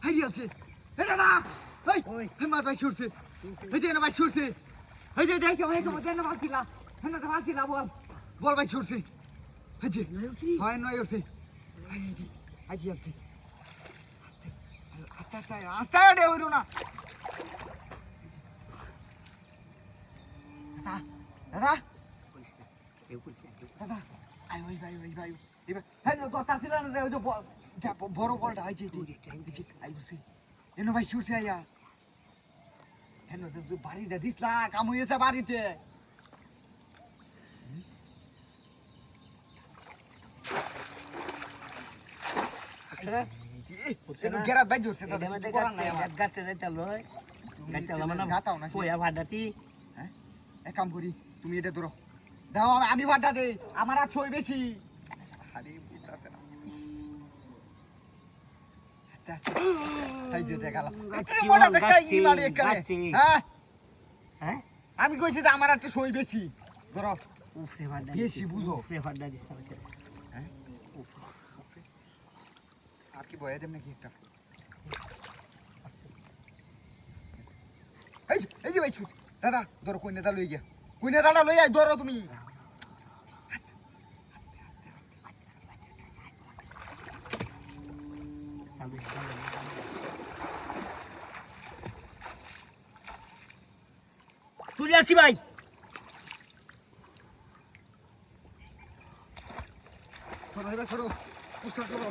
হাইরি আছে এ দাদা এই মাছ ভাই ছুটছে এই যে না ভাই ছুটছে এই যে দেখো ভাই সময় দেন মারছিলা না তো মারছিলা বল ভাই ছুটছে এই যে হয় নয় হচ্ছে হাইরি আছে আস্তে আস্তে আস্তে আস্তে আরে হইরো না দাদা দাদা দাদা আই ওই ভাই এবার হ্যাঁ কথা ছিল না যে ওই যে বড় বলটা হয়েছে আই বুঝছি এনো ভাই ছুটছে আয়া হ্যাঁ তুই বাড়িতে দিস না কাম হয়েছে বাড়িতে গেরাত ভাই জোরছে দাদা করার নাই আমার গাতে চলো গাতে মানে গাতাও না পোয়া ভাড়াটি হ্যাঁ এক কাম করি তুমি এটা ধরো দাও আমি ভাড়া দেই আমার আর ছয় বেশি আরে বুঝতাছে না আস্তে আস্তে তাই যে দেখালাম মোটা দেখা ই মারি এখানে হ্যাঁ হ্যাঁ আমি কইছি যে আমার একটা ছয় বেশি ধরো উফরে ভাড়া বেশি বুঝো উফরে ভাড়া দিছ হ্যাঁ আর কি বয়ে দেব নাকি একটা এই যে ভাই দাদা ধরো কইনা দা লই গিয়া কইনা দাটা লই আই ধরো তুমি তুই আছি ভাই সরো এবার সরো উঠা সরো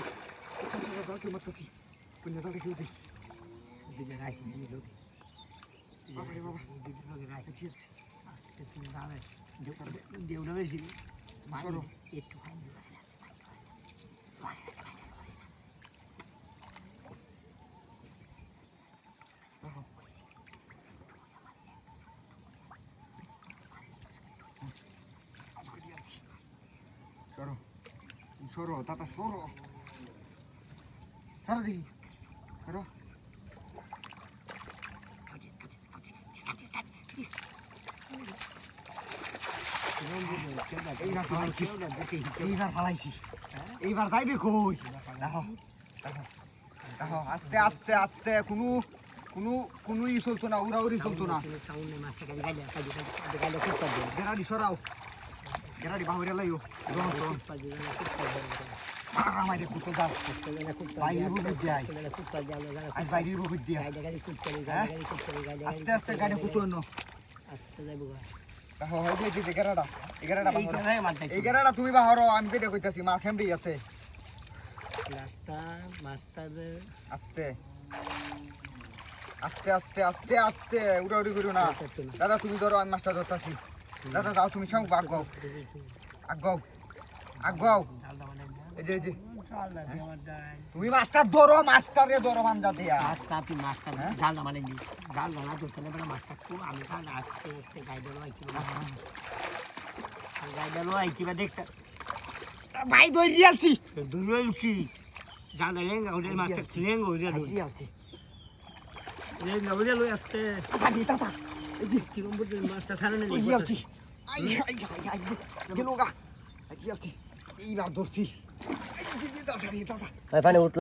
দাও কি মারতাছি কইনা দাটা কি দেই দিকে রাখি দিলো বাবা রে বাবা দিকে রাখি ঠিক আছে আস্তে তুমি দাঁড়ায় দেউড়া বেশি সরো একটু ফাইন সরো সরো দাদা সরো সরো দেখি সরো এইবার ফালাইছি এইবার যাইবে কই দেখো দেখো দেখো আস্তে আস্তে আস্তে কোনো কোনো কোনো ই চলতো না উড়াউড়ি চলতো না গেরাডি সরাও গেরাডি বাহুরে লাইও আমাদের কুতো যাও বাইরে বুঝ দিয়ে আজ বাইরে বুঝ দিয়ে আস্তে আস্তে গাড়ি কুতো নো আস্তে যাইবো দেখো হয় যে এগারোটা এগারোটা তুমি বাহরো আমি যেটা কইতাছি মাছ এমডি আছে আস্তে আস্তে আস্তে আস্তে আস্তে উড়াউড়ি করো না দাদা তুমি ধরো আমি মাছটা ধরতাছি দাদা যাও তুমি সামু আগাও আগাও আগাও এই যে তুমি মাছটা ধরো মাছটারে ধরো মানজা দিয়া মাছটা তুই মাছটা জাল না মানে জাল না ধরতে না মাছটা খুব আমি তাহলে আস্তে আস্তে গাইডে লয় কিবা দেখতে ভাই ধরি আলছি ধরছি জাল লেঙ্গা ওরে মাছটা লেঙ্গা ওরে আলছি লেঙ্গা ওরে লই আস্তে দাদি দাদা এই যে কি নম্বর মাছটা ছাড়ে না ধরি আলছি আই গেল গা আলছি এইবার ধরছি এই যে দাদা দাদা